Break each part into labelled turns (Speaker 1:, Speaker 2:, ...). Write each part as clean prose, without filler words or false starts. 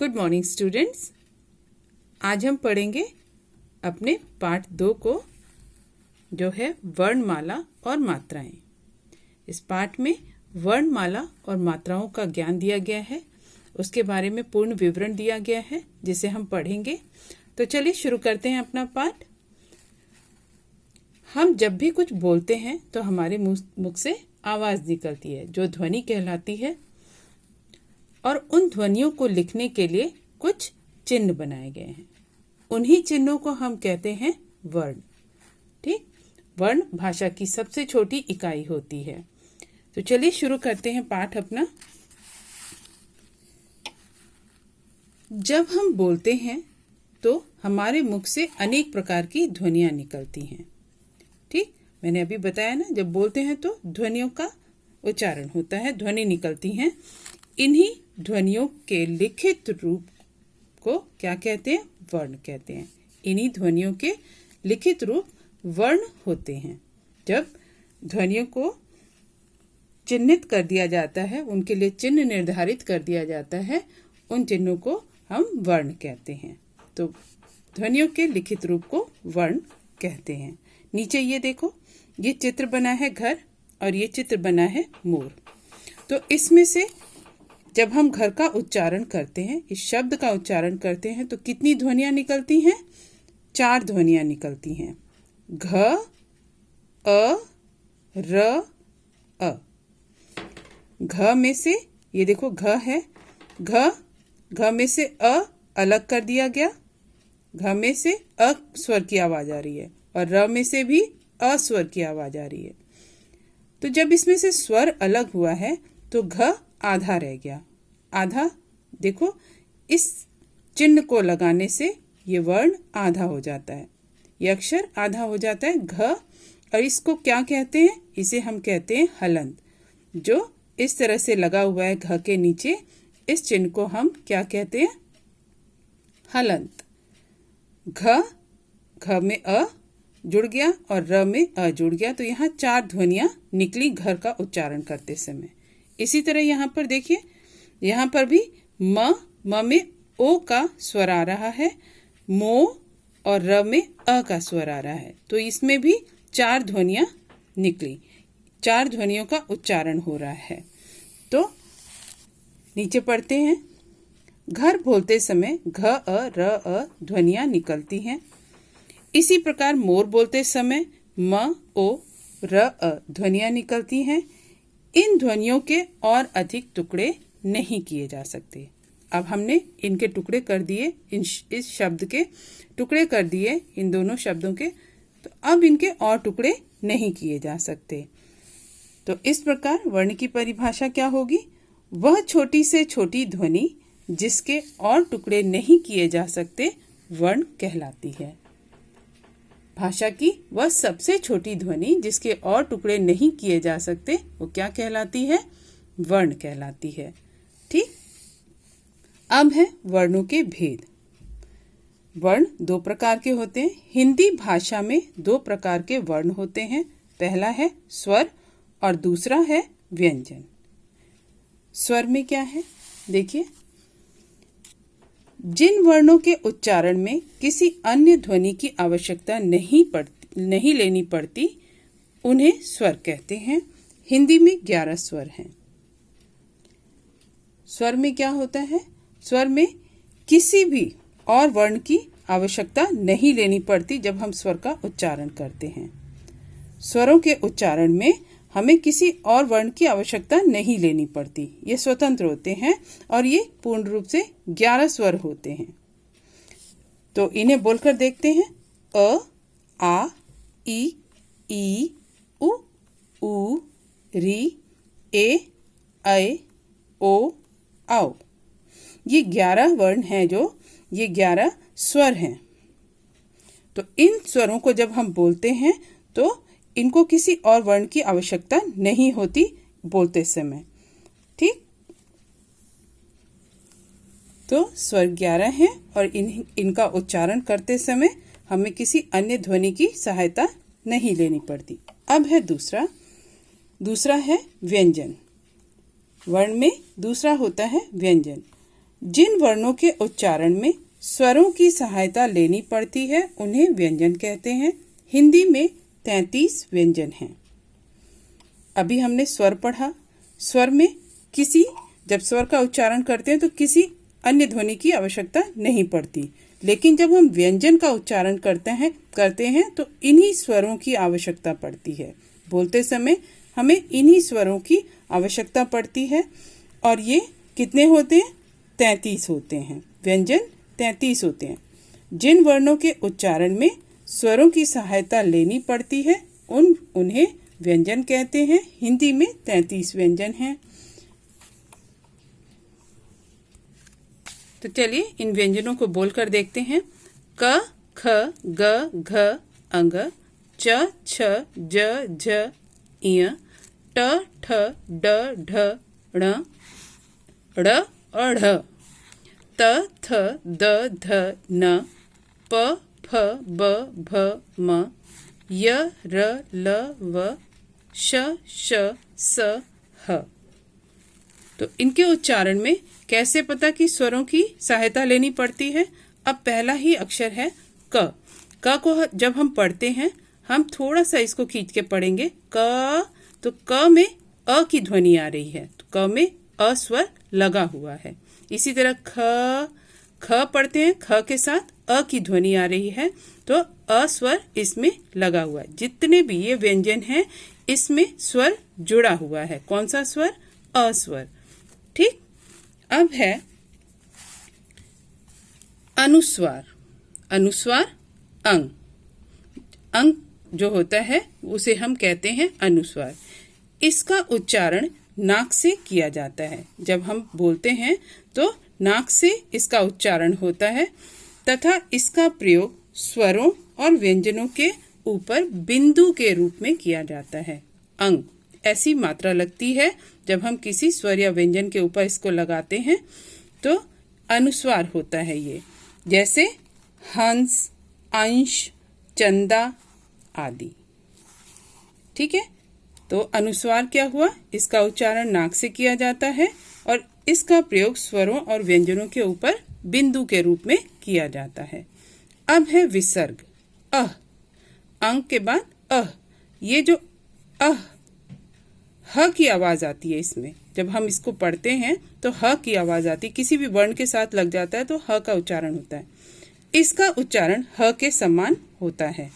Speaker 1: Good morning students. आज हम पढ़ेंगे अपने पाठ 2 को, जो है वर्णमाला और मात्राएं। इस पाठ में वर्णमाला और मात्राओं का ज्ञान दिया गया है, उसके बारे में पूर्ण विवरण दिया गया है जिसे हम पढ़ेंगे। तो चलिए शुरू करते हैं अपना पाठ। हम जब भी कुछ बोलते हैं तो हमारे मुख से आवाज निकलती है जो ध्वनि कहलाती है, और उन ध्वनियों को लिखने के लिए कुछ चिन्ह बनाए गए हैं। उन्हीं चिन्हों को हम कहते हैं वर्ण। ठीक, वर्ण भाषा की सबसे छोटी इकाई होती है। तो चलिए शुरू करते हैं पाठ अपना। जब हम बोलते हैं तो हमारे मुख से अनेक प्रकार की ध्वनियां निकलती हैं। ठीक, मैंने अभी बताया ना, जब बोलते हैं तो ध्वनियों का उच्चारण होता है, ध्वनि निकलती हैं। इन्हीं ध्वनियों के लिखित रूप को क्या कहते हैं? वर्ण कहते हैं। इन्हीं ध्वनियों के लिखित रूप वर्ण होते हैं। जब ध्वनियों को चिन्हित कर दिया जाता है, उनके लिए चिन्ह निर्धारित कर दिया जाता है, उन चिन्हों को हम वर्ण कहते हैं। तो ध्वनियों के लिखित रूप को वर्ण कहते हैं। नीचे ये देखो, ये चित्र बना है घर और ये चित्र बना है मोर। तो इसमें से जब हम घर का उच्चारण करते हैं, इस शब्द का उच्चारण करते हैं, तो कितनी ध्वनियां निकलती हैं? 4 ध्वनियां निकलती हैं। घ, अ, र, अ। घ में से ये देखो, घ है, घ में से अ अलग कर दिया गया। घ में से अ स्वर की आवाज आ रही है और र में से भी अ स्वर की आवाज आ रही है। तो जब इसमें से स्वर अलग हुआ है तो घ आधा रह गया। आधा देखो, इस चिन्ह को लगाने से ये वर्ण आधा हो जाता है, ये अक्षर आधा हो जाता है घ। और इसको क्या कहते हैं? इसे हम कहते हैं हलंत। जो इस तरह से लगा हुआ है घ के नीचे, इस चिन्ह को हम क्या कहते हैं? हलंत। घ में अ जुड़ गया और र में अ जुड़ गया, तो यहाँ 4 ध्वनियां निकली घर का उच्चारण करते समय। इसी तरह यहाँ पर देखिए, यहाँ पर भी म में ओ का स्वर आ रहा है, मो और र में अ का स्वर आ रहा है। तो इसमें भी 4 ध्वनियां निकली, 4 ध्वनियों का उच्चारण हो रहा है। तो नीचे पढ़ते हैं। घर बोलते समय घ, अ, र, अ ध्वनियां निकलती हैं। इसी प्रकार मोर बोलते समय म, ओ, र, अ ध्वनियां निकलती हैं। इन ध्वनियों के और अधिक टुकड़े नहीं किए जा सकते। अब हमने इनके टुकड़े कर दिए, इस शब्द के टुकड़े कर दिए, इन दोनों शब्दों के। तो अब इनके और टुकड़े नहीं किए जा सकते। तो इस प्रकार वर्ण की परिभाषा क्या होगी? वह छोटी से छोटी ध्वनि जिसके और टुकड़े नहीं किए जा सकते वर्ण कहलाती है। भाषा की वह सबसे छोटी ध्वनि जिसके और टुकड़े नहीं किए जा सकते, वो क्या कहलाती है? वर्ण कहलाती है। ठीक, अब है वर्णों के भेद। वर्ण 2 प्रकार के होते हैं। हिंदी भाषा में 2 प्रकार के वर्ण होते हैं। पहला है स्वर और दूसरा है व्यंजन। स्वर में क्या है देखिए, जिन वर्णों के उच्चारण में किसी अन्य ध्वनि की आवश्यकता नहीं लेनी पड़ती, उन्हें स्वर कहते हैं। हिंदी में 11 स्वर हैं। स्वर में क्या होता है? स्वर में किसी भी और वर्ण की आवश्यकता नहीं लेनी पड़ती जब हम स्वर का उच्चारण करते हैं। स्वरों के उच्चारण में हमें किसी और वर्ण की आवश्यकता नहीं लेनी पड़ती, ये स्वतंत्र होते हैं और ये पूर्ण रूप से 11 स्वर होते हैं। तो इन्हें बोलकर देखते हैं। अ, आ, ई, उ, री, ए, ऐ, ओ, औ। ये 11 वर्ण हैं, जो ये 11 स्वर हैं। तो इन स्वरों को जब हम बोलते हैं तो इनको किसी और वर्ण की आवश्यकता नहीं होती बोलते समय। ठीक, तो स्वर 11 हैं और इनका उच्चारण करते समय हमें किसी अन्य ध्वनि की सहायता नहीं लेनी पड़ती। अब है दूसरा है व्यंजन। वर्ण में दूसरा होता है व्यंजन। जिन वर्णों के उच्चारण में स्वरों की सहायता लेनी पड़ती है उन्हें व्यंजन कहते हैं। हिंदी में 33 व्यंजन हैं। अभी हमने स्वर पढ़ा। स्वर में जब स्वर का उच्चारण करते हैं तो किसी अन्य ध्वनि की आवश्यकता नहीं पड़ती, लेकिन जब हम व्यंजन का उच्चारण करते हैं तो इन्हीं स्वरों की आवश्यकता पड़ती है। बोलते समय हमें इन्हीं स्वरों की आवश्यकता पड़ती है। और ये कितने होते हैं? 33 होते हैं। व्यंजन 33 होते हैं। जिन वर्णों के उच्चारण में स्वरों की सहायता लेनी पड़ती है उन्हें व्यंजन कहते हैं। हिंदी में 33 व्यंजन हैं। तो चलिए इन व्यंजनों को बोलकर देखते हैं। क, ख, ग, घ, अंग, च, छ, ज, झ, इय, ट, ठ, ड, ढ, ण, ड़, अढ़, त, थ, द, ध, न, प, फ, ब, भ, म, य, र, ल, व, श, श, स, ह। तो इनके उच्चारण में कैसे पता कि स्वरों की सहायता लेनी पड़ती है? अब पहला ही अक्षर है क। क को जब हम पढ़ते हैं हम थोड़ा सा इसको खींच के पढ़ेंगे क, तो क में अ की ध्वनि आ रही है, तो क में अ स्वर लगा हुआ है। इसी तरह ख पढ़ते हैं, ख के साथ अ की ध्वनि आ रही है, तो अ स्वर इसमें लगा हुआ है। जितने भी ये व्यंजन हैं इसमें स्वर जुड़ा हुआ है। कौन सा स्वर? अ स्वर। ठीक। अब है अनुस्वार। अनुस्वार अंग। अंग जो होता है उसे हम कहते हैं अनुस्वार। इसका उच्चारण नाक से किया जाता है। जब हम बोलते हैं तो नाक से इसका उच्चारण होता है तथा इसका प्रयोग स्वरों और व्यंजनों के ऊपर बिंदु के रूप में किया जाता है। अंग ऐसी मात्रा लगती है जब हम किसी स्वर या व्यंजन के ऊपर इसको लगाते हैं तो अनुस्वार होता है ये। जैसे हंस, अंश, चंदा आदि। ठीक है। तो अनुस्वार क्या हुआ? इसका उच्चारण नाक से किया जाता है और इसका प्रयोग स्वरों और व्यंजनों के ऊपर बिंदु के रूप में किया जाता है। अब है विसर्ग। अह। अंग के बाद अह। ये जो अह, ह की आवाज आती है इसमें। जब हम इसको पढ़ते हैं तो ह की आवाज आती है। किसी भी वर्ण के साथ लग जाता है तो ह का उच्चारण होता है। इसका उच्चारण ह के समान होता है।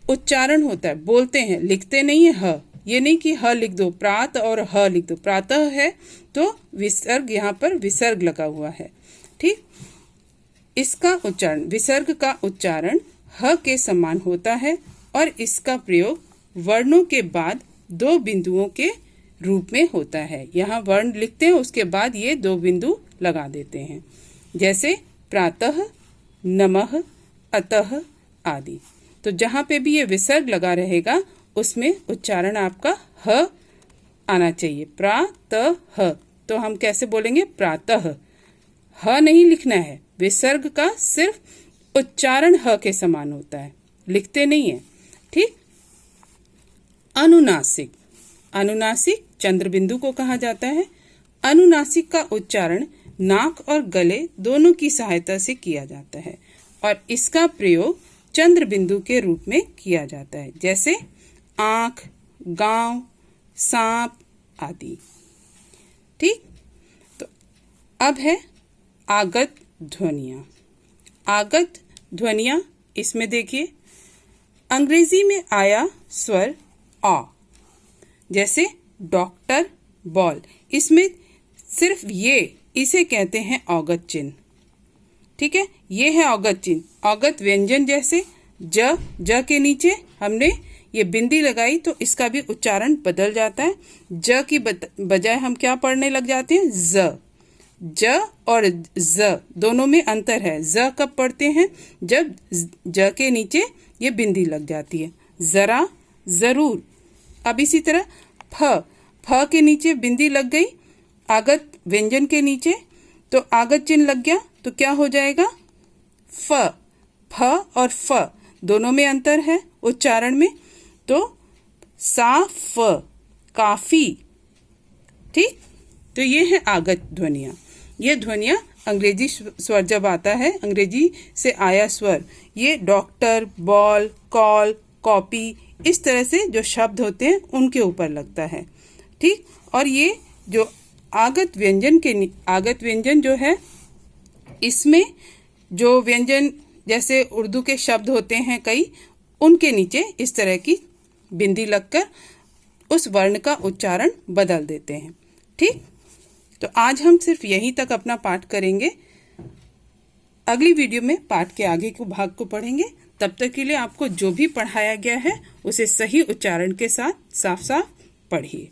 Speaker 1: उच्चारण होता है, बोलते हैं, लिखते नहीं है ह। ये नहीं कि ह लिख दो, प्रात और ह लिख दो। प्रातः है तो विसर्ग, यहाँ पर विसर्ग लगा हुआ है। ठीक। इसका उच्चारण, विसर्ग का उच्चारण ह के समान होता है और इसका प्रयोग वर्णों के बाद दो बिंदुओं के रूप में होता है। यहाँ वर्ण लिखते हैं, उसके बाद ये दो बिंदु लगा देते हैं। जैसे प्रातः, नमः, अतः आदि। तो जहाँ पे भी ये विसर्ग लगा रहेगा उसमें उच्चारण आपका ह आना चाहिए। प्रातः। तो हम कैसे बोलेंगे? प्रातः। ह नहीं लिखना है। विसर्ग का सिर्फ उच्चारण ह के समान होता है, लिखते नहीं है। ठीक। अनुनासिक। अनुनासिक चंद्र बिंदु को कहा जाता है। अनुनासिक का उच्चारण नाक और गले दोनों की सहायता से किया जाता है और इसका प्रयोग चंद्र बिंदु के रूप में किया जाता है। जैसे आंख, गांव, सांप आदि। ठीक। तो अब है आगत ध्वनियां। आगत ध्वनियां, इसमें देखिए अंग्रेजी में आया स्वर आ। जैसे डॉक्टर, बॉल, इसमें सिर्फ इसे कहते हैं अवगत चिन्ह। ठीक है। ये है अवगत चिन्ह। अवगत व्यंजन जैसे ज के नीचे हमने ये बिंदी लगाई तो इसका भी उच्चारण बदल जाता है। ज की बजाय हम क्या पढ़ने लग जाते हैं? ज और ज दोनों में अंतर है। ज कब पढ़ते हैं? जब ज के नीचे ये बिंदी लग जाती है। जरा, जरूर। अब इसी तरह फ के नीचे बिंदी लग गई आगत व्यंजन के नीचे, तो आगत चिन्ह लग गया, तो क्या हो जाएगा? फ और फ दोनों में अंतर है उच्चारण में, तो साफ, काफी। ठीक। तो ये है आगत ध्वनियां। ये ध्वनियां अंग्रेजी स्वर जब आता है, अंग्रेजी से आया स्वर, ये डॉक्टर, बॉल, कॉल, कॉपी, इस तरह से जो शब्द होते हैं उनके ऊपर लगता है। ठीक, और ये जो आगत व्यंजन जो है, इसमें जो व्यंजन जैसे उर्दू के शब्द होते हैं कई, उनके नीचे इस तरह की बिंदी लगकर उस वर्ण का उच्चारण बदल देते हैं। ठीक, तो आज हम सिर्फ यहीं तक अपना पाठ करेंगे। अगली वीडियो में पाठ के आगे के भाग को पढ़ेंगे। तब तक के लिए आपको जो भी पढ़ाया गया है उसे सही उच्चारण के साथ साफ साफ पढ़िए।